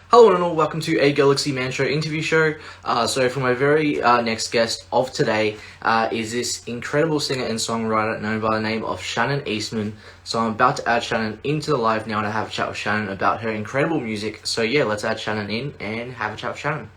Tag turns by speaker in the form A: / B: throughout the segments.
A: Hello and all, welcome to a Galaxy Man Show interview show. So for my very next guest of today is this incredible singer and songwriter known by the name of Shannon Eastman. So I'm about to add Shannon into the live now and have a chat with Shannon about her incredible music. So yeah, let's add Shannon in and have a chat with Shannon.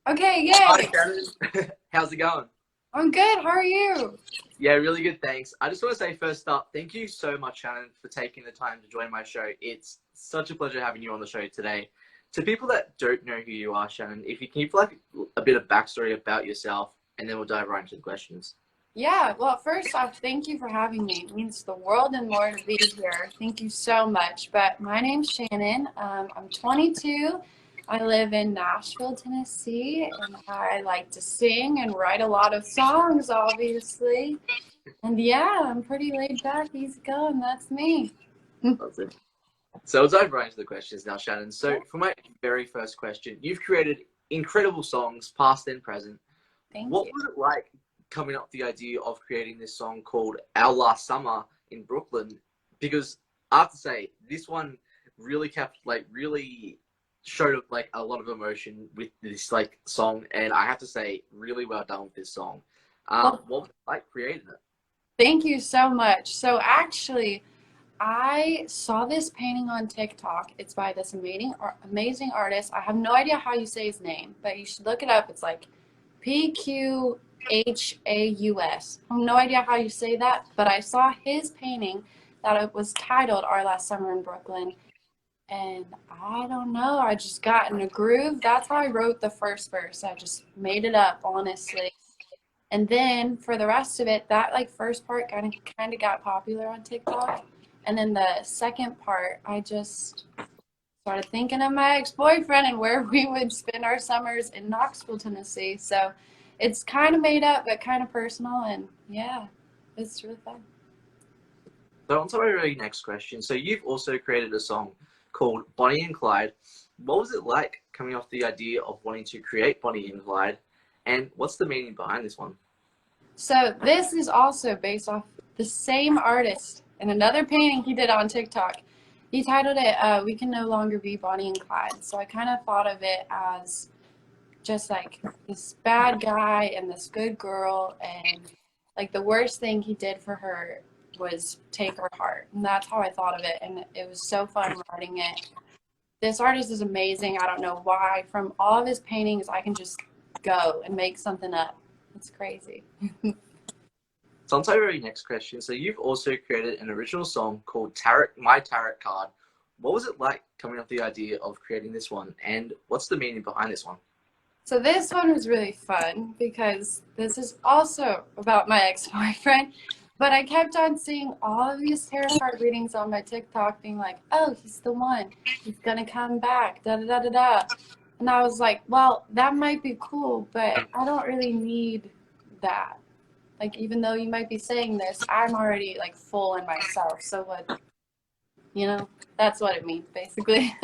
B: Okay,
A: Hi
B: yay!
A: Shannon, how's it going?
B: I'm good. How are you?
A: Yeah, really good, thanks. I just want to say first up, thank you so much, Shannon, for taking the time to join my show. It's such a pleasure having you on the show today. To people that don't know who you are, Shannon, if you can give like a bit of backstory about yourself, and then we'll dive right into the questions.
B: Yeah, well, first off, thank you for having me. It means the world and more to be here. Thank you so much. But my name's Shannon. I'm 22. I live in Nashville, Tennessee, and I like to sing and write a lot of songs, obviously. And yeah, I'm pretty laid back, easy going. That's me.
A: That's it. So we'll dive right into the questions now, Shannon. So
B: Yeah,
A: for my very first question, you've created incredible songs, past and present.
B: thank
A: What
B: you.
A: was it like coming up with the idea of creating this song called Our Last Summer in Brooklyn? Because I have to say, this one really kept, like, really showed like a lot of emotion with this like song, and I have to say, really well done with this song.
B: Well,
A: What was it like creating it?
B: thank you so much. So actually, I saw this painting on TikTok. It's by this amazing artist. I have no idea how you say his name, but you should look it up. It's like Pqhaus. I have no idea how you say that, but I saw his painting that it was titled Our Last Summer in Brooklyn. And I don't know, I just got in a groove. That's how I wrote the first verse. I just made it up, honestly. And then for the rest of it, that like first part kind of got popular on TikTok. And then the second part, I just started thinking of my ex-boyfriend and where we would spend our summers in Knoxville, Tennessee. So it's kind of made up, but kind of personal. And yeah, it's really fun.
A: So on to my very next question. So you've also created a song called Bonnie and Clyde. What was it like coming off the idea of wanting to create Bonnie and Clyde? And what's the meaning behind this one?
B: So this is also based off the same artist and another painting he did on TikTok. He titled it "We Can No Longer Be Bonnie and Clyde." So I kind of thought of it as just like this bad guy and this good girl, and like the worst thing he did for her was take her heart. And that's how I thought of it, and it was so fun writing it. This artist is amazing. I don't know why. From all of his paintings, I can just go and make something up. It's crazy.
A: So on to my very next question. So you've also created an original song called Tarot, My Tarot Card. What was it like coming off the idea of creating this one? And what's the meaning behind this one?
B: So this one was really fun because this is also about my ex-boyfriend. But I kept on seeing all of these tarot card readings on my TikTok being like, oh, he's the one. He's gonna come back, da da da da da. And I was like, well, that might be cool, but I don't really need that. Like, even though you might be saying this, I'm already like full in myself. So what, you know, that's what it means basically.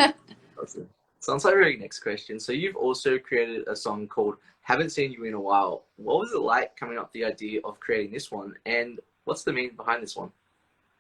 A: Awesome. So on to my very next question. So you've also created a song called Haven't Seen You in a While. What was it like coming up with the idea of creating this one? And what's the meaning behind this one?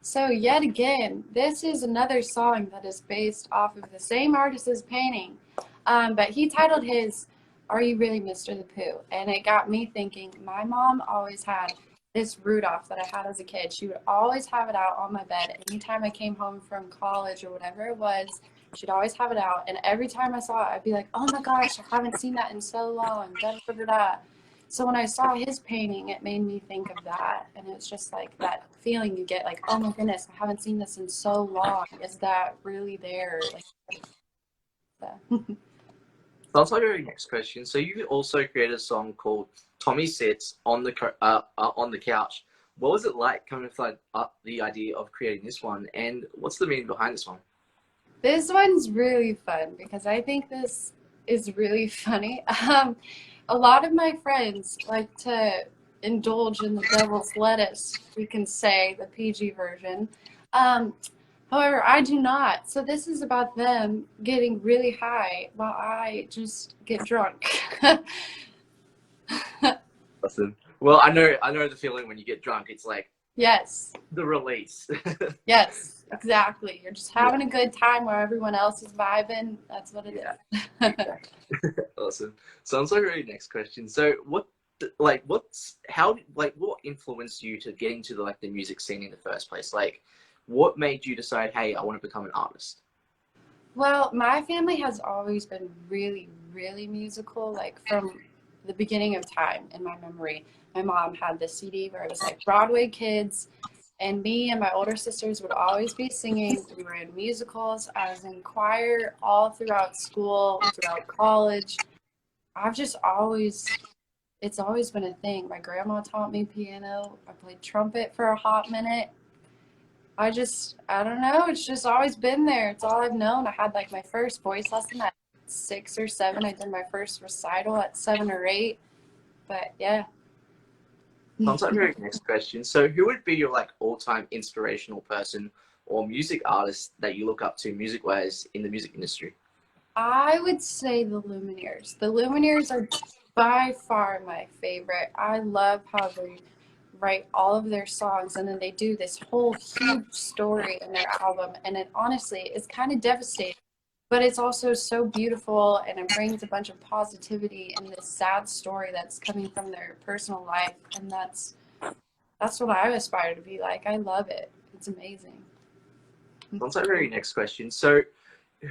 B: So yet again, this is another song that is based off of the same artist's painting, but he titled his "Are You Really Mr. the Pooh?" And it got me thinking. My mom always had this Rudolph that I had as a kid. She would always have it out on my bed anytime I came home from college or whatever it was. She'd always have it out, and every time I saw it, I'd be like, "Oh my gosh, I haven't seen that in so long." Da da da da. So when I saw his painting, it made me think of that. And it's just like that feeling you get like, oh my goodness, I haven't seen this in so long. Is that really there? Like, so.
A: So on to my very next question. So you also created a song called Tommy Sits on the Couch. What was it like coming with the idea of creating this one? And what's the meaning behind this one?
B: This one's really fun because I think this is really funny. A lot of my friends like to indulge in the devil's lettuce, we can say, the PG version. Um, However, I do not. So this is about them getting really high while I just get drunk.
A: Awesome. Well, I know the feeling when you get drunk. It's like
B: Yes.
A: The release.
B: Yes, exactly. You're just
A: Yeah.
B: having a good time where everyone else is vibing. That's what it
A: Yeah.
B: is.
A: Exactly. Awesome. So I'm sorry, really next question. So what influenced you to get into the music scene in the first place? Like, what made you decide, hey, I want to become an artist?
B: Well, my family has always been really, really musical, like from the beginning of time in my memory. My mom had this CD where it was like Broadway kids, and me and my older sisters would always be singing. We were in musicals. I was in choir all throughout school, throughout college. I've just always, it's always been a thing. My grandma taught me piano. I played trumpet for a hot minute. I don't know. It's just always been there. It's all I've known. I had like my first voice lesson at 6 or 7. I did my first recital at 7 or 8. But yeah.
A: Sounds like very next question. So who would be your all-time inspirational person or music artist that you look up to music-wise in the music industry?
B: I would say the Lumineers. The Lumineers are by far my favorite. I love how they write all of their songs and then they do this whole huge story in their album. And it honestly is kind of devastating, but it's also so beautiful and it brings a bunch of positivity in this sad story that's coming from their personal life. And that's what I aspire to be like. I love it. It's amazing.
A: Sounds like very next question. So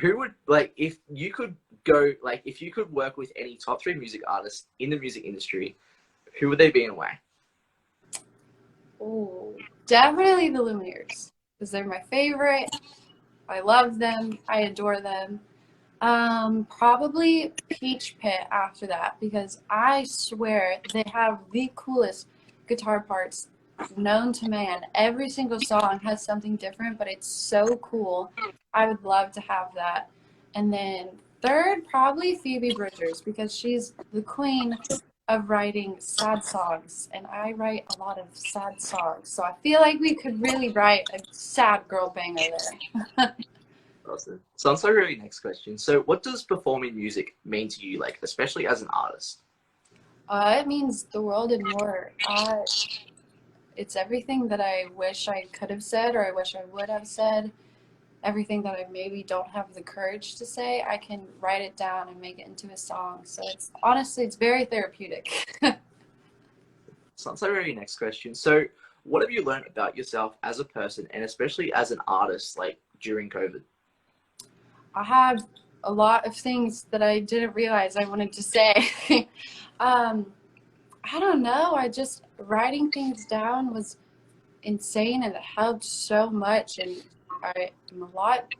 A: who would if you could work with any top three music artists in the music industry, who would they be and why?
B: Oh, definitely the Lumineers because they're my favorite. I love them. I adore them. Probably Peach Pit after that because I swear they have the coolest guitar parts known to man. Every single song has something different, but it's so cool. I would love to have that. And then third, probably Phoebe Bridgers because she's the queen of writing sad songs, and I write a lot of sad songs. So I feel like we could really write a sad girl banger there.
A: Awesome. Sounds like really next question. So what does performing music mean to you, especially as an artist?
B: It means the world and more. It's everything that I wish I could have said or I wish I would have said. Everything that I maybe don't have the courage to say, I can write it down and make it into a song. So it's honestly, it's very therapeutic.
A: Sounds like really next question. So what have you learned about yourself as a person and especially as an artist, during COVID?
B: I have a lot of things that I didn't realize I wanted to say. um, I don't know. I just writing things down was insane and it helped so much. And I am a lot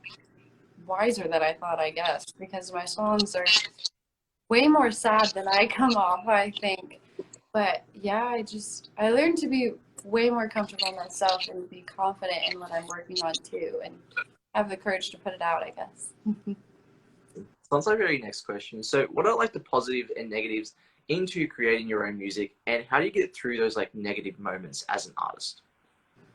B: wiser than I thought, I guess, because my songs are way more sad than I come off, I think. But yeah, I learned to be way more comfortable in myself and be confident in what I'm working on too and have the courage to put it out, I guess.
A: Sounds like very next question. So what are the positive and negatives into creating your own music and how do you get through those negative moments as an artist?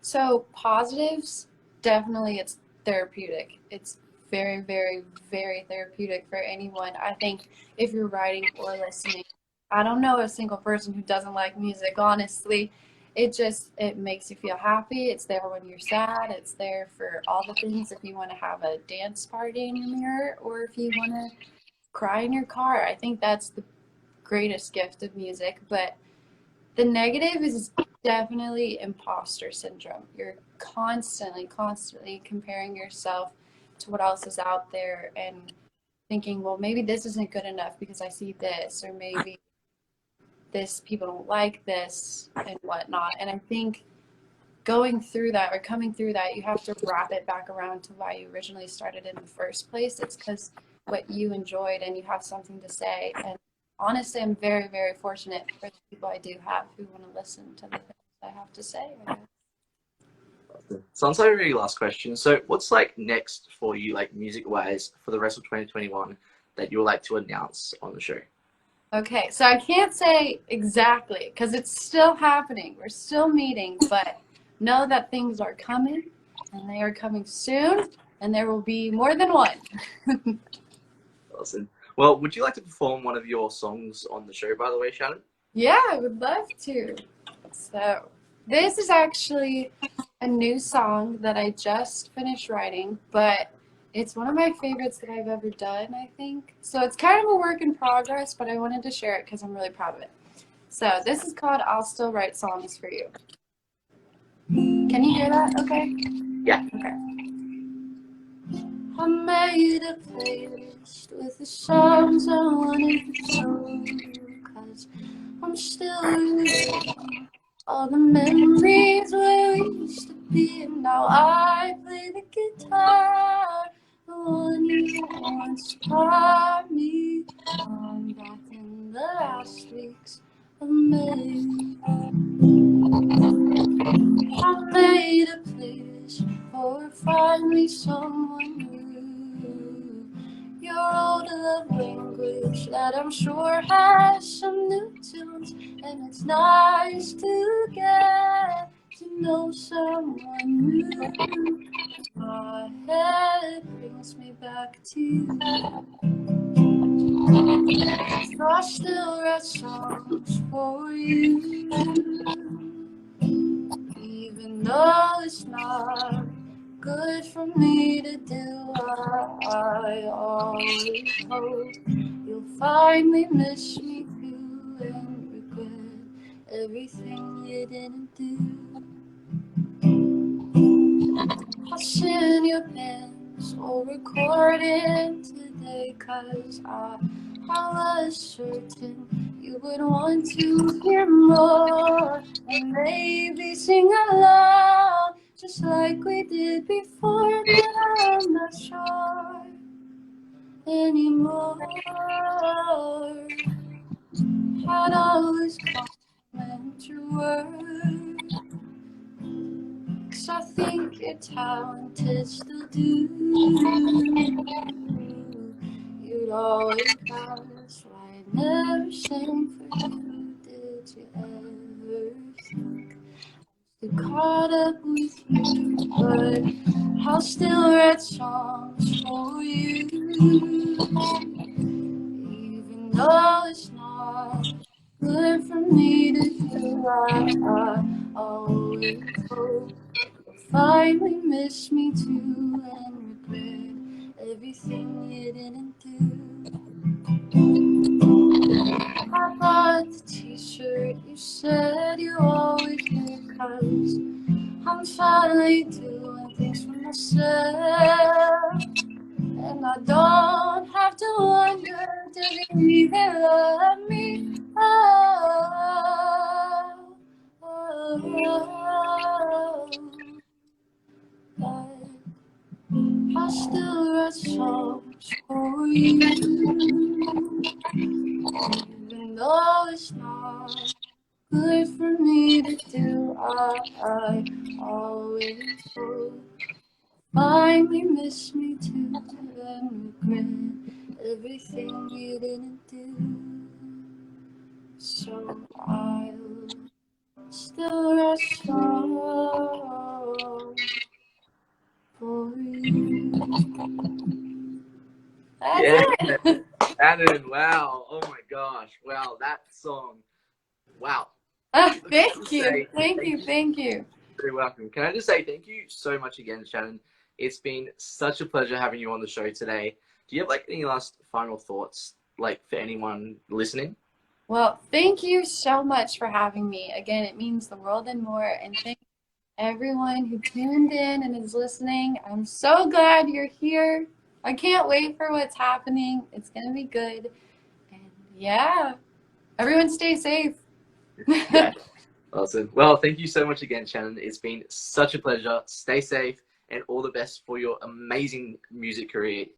B: So positives, definitely it's therapeutic. It's very, very, very therapeutic for anyone. I think if you're writing or listening, I don't know a single person who doesn't like music, honestly. It makes you feel happy. It's there when you're sad. It's there for all the things if you want to have a dance party in your mirror or if you want to cry in your car. I think that's the greatest gift of music, but the negative is definitely imposter syndrome. You're constantly, constantly comparing yourself to what else is out there and thinking, well, maybe this isn't good enough because I see this, or maybe this people don't like this and whatnot. And I think going through that or coming through that, you have to wrap it back around to why you originally started in the first place. It's because what you enjoyed and you have something to say. And honestly, I'm very, very fortunate for the people I do have who want to listen to the things I have to say.
A: Sounds like a really last question. So what's next for you, music wise, for the rest of 2021 that you would like to announce on the show?
B: Okay, so I can't say exactly because it's still happening. We're still meeting, but know that things are coming and they are coming soon, and there will be more than one.
A: Awesome. Well, would you like to perform one of your songs on the show, by the way, Shannon?
B: Yeah, I would love to. So This is actually a new song that I just finished writing, but it's one of my favorites that I've ever done, I think. So it's kind of a work in progress, but I wanted to share it because I'm really proud of it. So this is called I'll Still Write Songs for You. Can you hear that? Okay.
A: Yeah.
B: Okay. I made a playlist with the songs I wanted to show you, 'cause I'm still reliving all the memories where we used to be, and now I play the guitar, the one you once taught me, back in the last weeks of May. I made a playlist for finally someone new. Your old love language that I'm sure has some new tunes, and it's nice to get to know someone new. My head brings me back to you. So I still write songs for you, even though it's not good for me to do. I always hope you'll finally miss me too and regret everything you didn't do. I'll send your pens or record it today, 'cause I was certain you would want to hear more, and maybe sing along just like we did before, but I'm not sure anymore. Had always complimented words, 'cause I think you're talented still do. You'd always ask why I never sang for you. Did you ever think you caught up with you? But I'll still write songs for you, even though it's not good for me to do. I always hope you'll finally miss me too and regret everything you didn't do. I bought the t-shirt you said you always wear, 'cause I'm finally doing things for myself, and I don't have to wonder, do you even love me? Oh, oh, but I still write songs for you, even though it's not good for me to do. I always hope finally miss me too and regret everything you didn't do. So I'll still write songs for you. That's
A: Yeah,
B: it.
A: Shannon, wow. Oh my gosh. Wow, that song. Wow.
B: Thank you.
A: Say
B: Thank
A: thank
B: you.
A: you.
B: Thank you.
A: You're welcome. Can I just say thank you so much again, Shannon? It's been such a pleasure having you on the show today. Do you have like any last final thoughts, like for anyone listening?
B: Well, thank you so much for having me. Again, it means the world and more. And thank everyone who tuned in and is listening. I'm so glad you're here. I can't wait for what's happening. It's going to be good. And yeah, everyone stay safe.
A: Yeah. Awesome. Well, thank you so much again, Shannon. It's been such a pleasure. Stay safe and all the best for your amazing music career